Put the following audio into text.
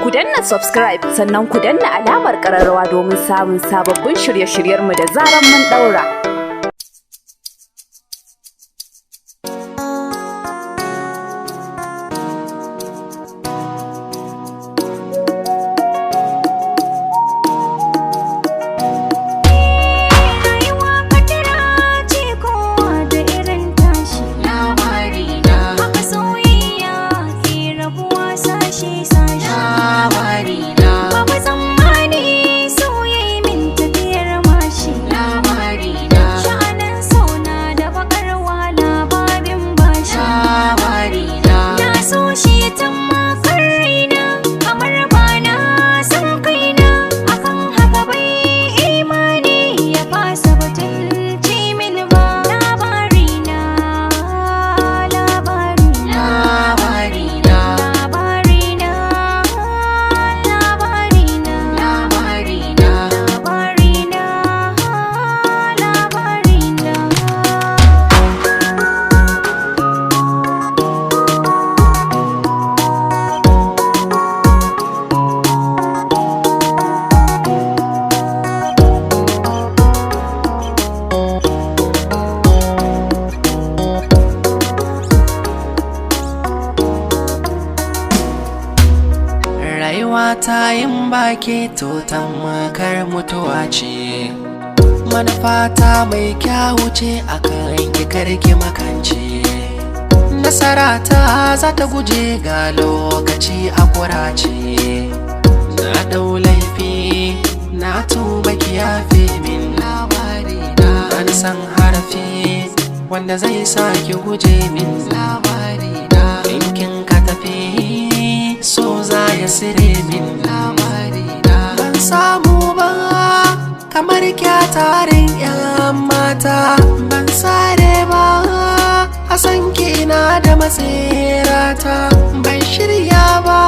Ku danna subscribe sannan ku danna alamar ƙararrawa domin samun sababbin shirye-shiryenmu da zaran mun ɗaura. Rayuwa ta yin baki to tamakar mutuwa ce, manufata mai kyawu ce akan ki karki makance. Nasara ta za ta guje ga lokaci a kurace. Na dau laifi na tuba ki yafe min labari na. Ban san harafi wanda zai sa ki guje min labari na. Ɗinkin ka tafi so za ya sire min labari na. Ban samu ba kamar kyatarin 'yan mata. Ban sare ba a san ki ina da matsirata. Ban shirya ba